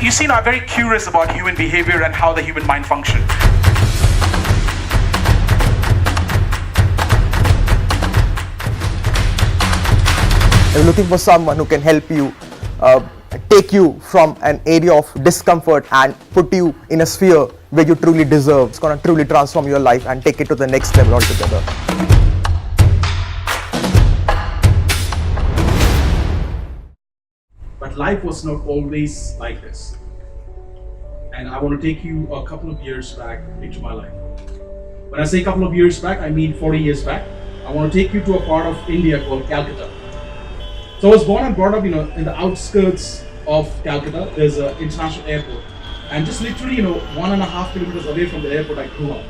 You see, I'm very curious about human behavior and how the human mind functions. You're looking for someone who can help you take you from an area of discomfort and put you in a sphere where you truly deserve. It's going to truly transform your life and take it to the next level altogether. But life was not always like this. And I want to take you a couple of years back into my life. When I say a couple of years back, I mean 40 years back. I want to take you to a part of India called Calcutta. So I was born and brought up, in the outskirts of Calcutta. There's an international airport. And just literally, 1.5 kilometers away from the airport, I grew up.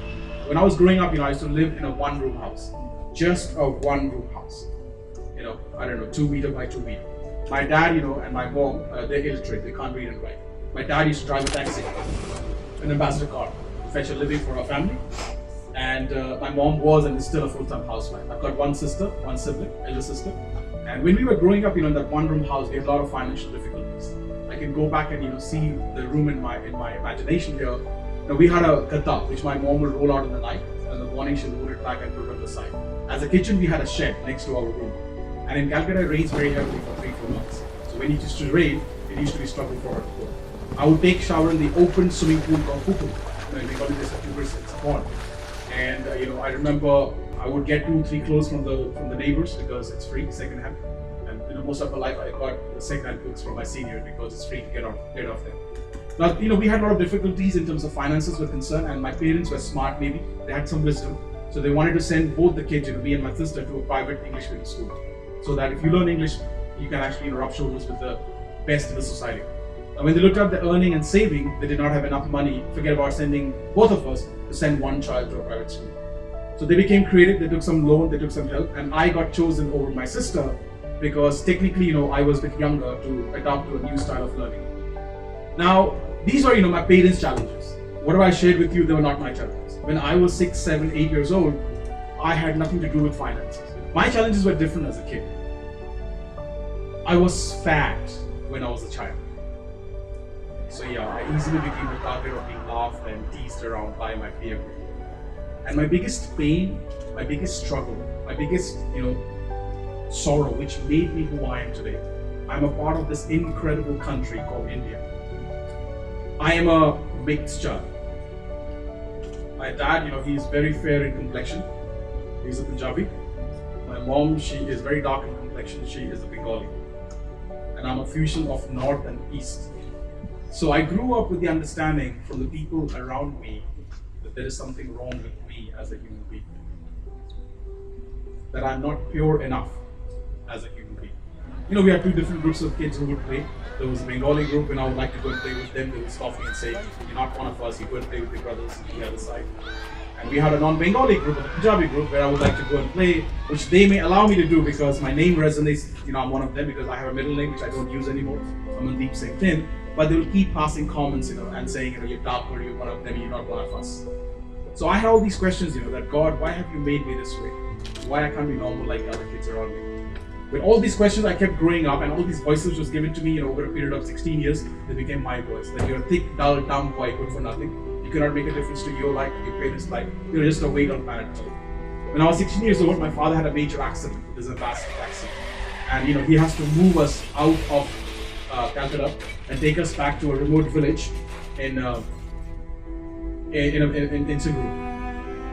When I was growing up, I used to live in a one-room house. Just a one-room house. 2 meter by 2 meter. My dad, and my mom, they're illiterate. They can't read and write. My dad used to drive a taxi, an ambassador car, to fetch a living for our family. And my mom was and is still a full-time housewife. I've got one sibling, elder sister. And when we were growing up, in that one-room house, we had a lot of financial difficulties. I can go back and see the room in my imagination here. We had a katta, which my mom would roll out in the night, and in the morning she'll roll it back and put it on the side. As a kitchen, we had a shed next to our room. And in Calcutta, it rains very heavily for 3-4 months. So when it used to rain, it used to be struggle for her to go. I would take shower in the open swimming pool called Pupu. They call it this it's a pond. And I remember I would get 2-3 clothes from the neighbors because it's free, second-hand. And most of my life I got the second-hand books from my seniors because it's free to get off them. Now, we had a lot of difficulties in terms of finances were concerned, and my parents were smart maybe. They had some wisdom. So they wanted to send both the kids, me and my sister, to a private English medium school. So that if you learn English, you can actually rub shoulders with the best in the society. And when they looked at the earning and saving, they did not have enough money, forget about sending both of us, to send one child to a private school. So they became creative, they took some loan, they took some help, and I got chosen over my sister because technically, I was a bit younger to adapt to a new style of learning. Now, these are, my parents' challenges. Whatever I shared with you, they were not my challenges. When I was 6, 7, 8 years old, I had nothing to do with finances. My challenges were different as a kid. I was fat when I was a child. So yeah, I easily became the target of being laughed and teased around by my peer group. And my biggest pain, my biggest struggle, my biggest, sorrow, which made me who I am today. I'm a part of this incredible country called India. I am a mixed child. My dad, he's very fair in complexion. He's a Punjabi. My mom, she is very dark in complexion. She is a Bengali. And I'm a fusion of North and East. So I grew up with the understanding from the people around me that there is something wrong with me as a human being. That I'm not pure enough as a human being. We had 2 different groups of kids who would play. There was a Bengali group, and I would like to go and play with them. They would stop me and say, "You're not one of us, you go and play with your brothers on the other side." And we had a non-Bengali group, a Punjabi group, where I would like to go and play, which they may allow me to do because my name resonates. I'm one of them because I have a middle name which I don't use anymore. Amandeep, same thing. But they will keep passing comments, and saying, you're darker, you're one of them, you're not one of us. So I had all these questions, that God, why have you made me this way? Why I can't be normal like other kids around me? With all these questions, I kept growing up, and all these voices was given to me, over a period of 16 years, they became my voice. That you're a thick, dull, dumb boy, good for nothing. You cannot make a difference to your life, your parents' life. You're just a weight on planet Earth. When I was 16 years old, my father had a major accident. There's a massive accident. And he has to move us out of Calcutta and take us back to a remote village in Singapore.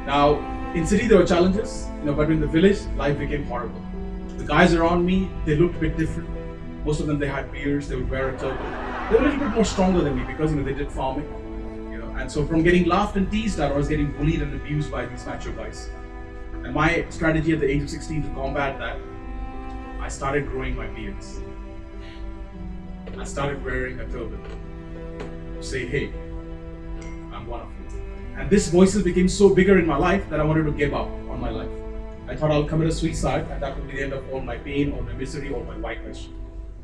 Now, in city there were challenges, but in the village, life became horrible. The guys around me, they looked a bit different. Most of them, they had beards, they would wear a turban. They were a little bit more stronger than me because they did farming. And so from getting laughed and teased at, I was getting bullied and abused by these macho guys. And my strategy at the age of 16 to combat that, I started growing my beards. I started wearing a turban to say, hey, I'm one of you. And these voices became so bigger in my life that I wanted to give up on my life. I thought I'll commit a suicide, and that would be the end of all my pain, all my misery, all my whiteness.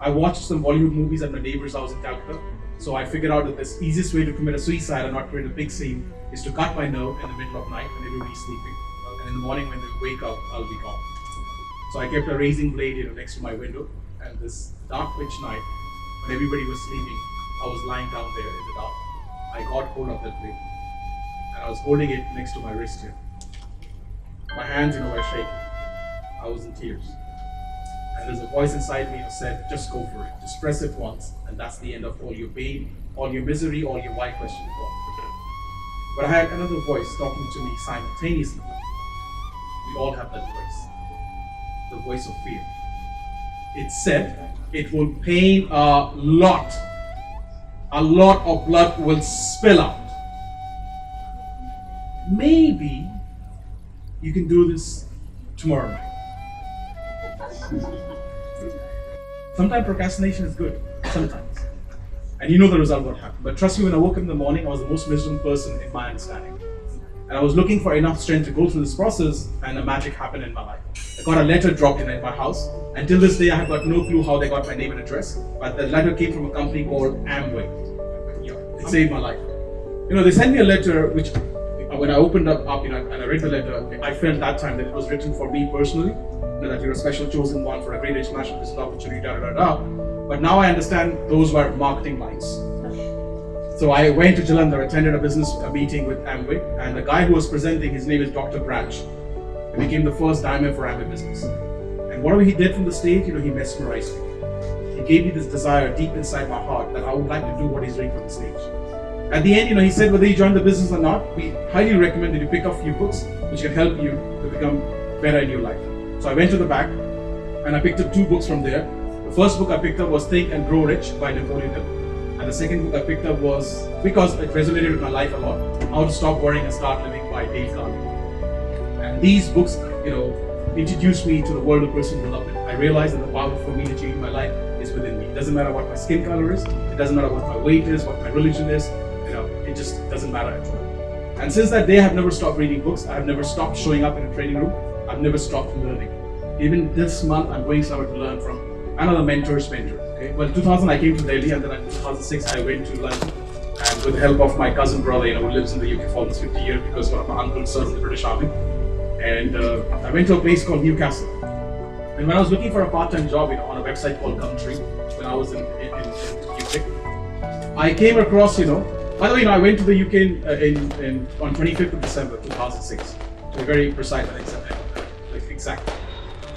I watched some Bollywood movies at my neighbor's house in Calcutta. So I figured out that the easiest way to commit a suicide and not create a big scene is to cut my nerve in the middle of night when everybody's sleeping. And in the morning when they wake up, I'll be gone. So I kept a razing blade next to my window. And this dark pitch night, when everybody was sleeping, I was lying down there in the dark. I got hold of that blade, and I was holding it next to my wrist here. My hands, were shaking. I was in tears. And there's a voice inside me who said, just go for it. Just press it once, and that's the end of all your pain, all your misery, all your why question gone. But I had another voice talking to me simultaneously. We all have that voice. The voice of fear. It said, it will pain a lot. A lot of blood will spill out. Maybe you can do this tomorrow night. Sometimes procrastination is good, sometimes. And you know the result what happened. But trust me, when I woke up in the morning, I was the most miserable person in my understanding. And I was looking for enough strength to go through this process, and a magic happened in my life. I got a letter dropped in at my house. Until this day, I have got no clue how they got my name and address. But the letter came from a company called Amway. It saved my life. They sent me a letter which, when I opened up, and I read the letter, I felt that time that it was written for me personally. That you're a special chosen one for a great international business opportunity, But now I understand those were marketing lines. So I went to Jalandhar, attended a meeting with Amway, and the guy who was presenting, his name is Dr. Branch. He became the first diamond for Amway business. And whatever he did from the stage, he mesmerized me. He gave me this desire deep inside my heart that I would like to do what he's doing from the stage. At the end, he said whether you join the business or not, we highly recommend that you pick up a few books which can help you to become better in your life. So I went to the back and I picked up 2 books from there. The first book I picked up was Think and Grow Rich by Napoleon Hill. And the second book I picked up was, because it resonated with my life a lot, How to Stop Worrying and Start Living by Dale Carnegie. And these books, introduced me to the world of personal development. I realized that the power for me to change my life is within me. It doesn't matter what my skin color is, it doesn't matter what my weight is, what my religion is, it just doesn't matter at all. And since that day, I have never stopped reading books. I have never stopped showing up in a training room. I've never stopped learning. Even this month, I'm going somewhere to learn from another mentor's mentor. Okay? Well, 2000 I came to Delhi, and then in 2006 I went to London, and with the help of my cousin brother, who lives in the UK for almost 50 years because one of my uncles served in the British Army. And I went to a place called Newcastle. And when I was looking for a part-time job, on a website called Gumtree, when I was in UK, I came across, by the way, I went to the UK on 25th of December 2006. To be very precise and exact.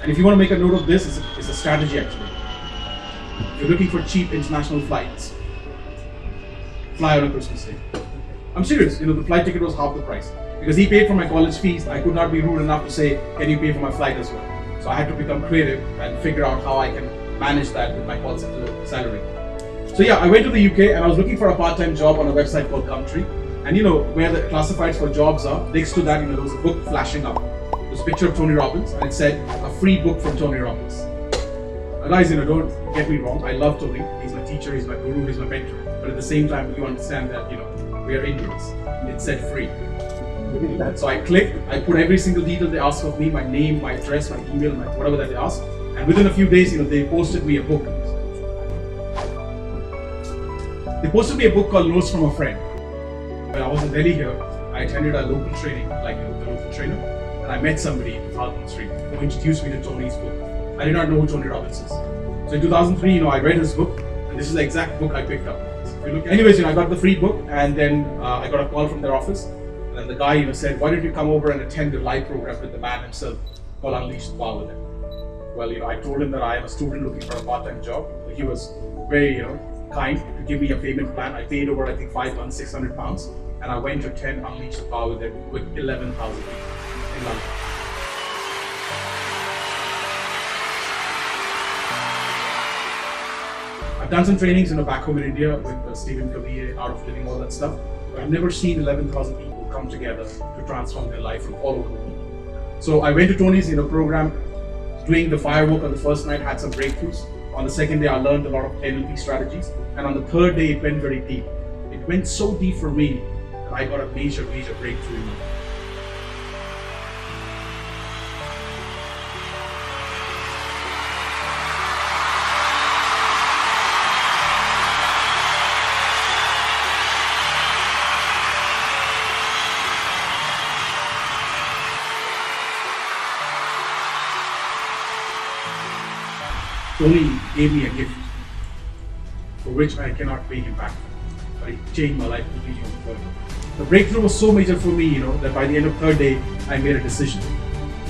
And if you want to make a note of this, it's a strategy actually. If you're looking for cheap international flights, fly on a Christmas Day. I'm serious, the flight ticket was half the price. Because he paid for my college fees, I could not be rude enough to say, can you pay for my flight as well? So I had to become creative and figure out how I can manage that with my call center salary. So yeah, I went to the UK and I was looking for a part-time job on a website called Gumtree. And where the classifieds for jobs are, next to that, there was a book flashing up. There was a picture of Tony Robbins, and it said, a free book from Tony Robbins. Now guys, don't get me wrong, I love Tony. He's my teacher, he's my guru, he's my mentor. But at the same time, you understand that, we are Indians. It said free. So I clicked, I put every single detail they asked of me, my name, my address, my email, whatever that they asked. And within a few days, they posted me a book. They posted me a book called Notes from a Friend. When I was in Delhi here, I attended a local training, the local trainer, and I met somebody in 2003 who introduced me to Tony's book. I did not know who Tony Robbins is. So in 2003, I read his book, and this is the exact book I picked up. So if you look, anyways, I got the free book, and then I got a call from their office, and the guy, said, why don't you come over and attend a live program with the man himself called Unleash the Power Within. Well, I told him that I am a student looking for a part-time job. He was very, kind to give me a payment plan. I paid over, 5 months, 600 pounds, and I went to attend Unleash the Power Within with 11,000 people in London. I've done some trainings, back home in India with Stephen Covey, Art of Living, all that stuff. But I've never seen 11,000 people come together to transform their life from all over the world. So I went to Tony's, program, doing the firework on the first night, had some breakthroughs. On the second day, I learned a lot of NLP strategies. And on the third day, it went very deep. It went so deep for me that I got a major breakthrough in my life. Tony gave me a gift. for which I cannot pay him back. But it changed my life completely on the third day. The breakthrough was so major for me, that by the end of third day, I made a decision.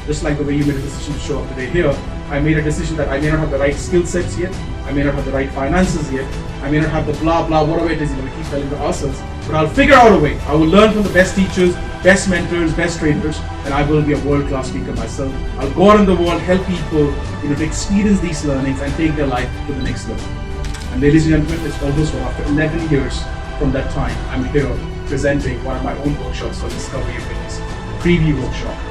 Just like the way you made a decision to show up today here, I made a decision that I may not have the right skill sets yet, I may not have the right finances yet, I may not have the blah blah, whatever it is, we keep telling ourselves, but I'll figure out a way. I will learn from the best teachers, best mentors, best trainers, and I will be a world-class speaker myself. I'll go out in the world, help people, to experience these learnings and take their life to the next level. And ladies and gentlemen, it's almost after 11 years from that time, I'm here presenting one of my own workshops for Discovery of Fitness, a preview workshop.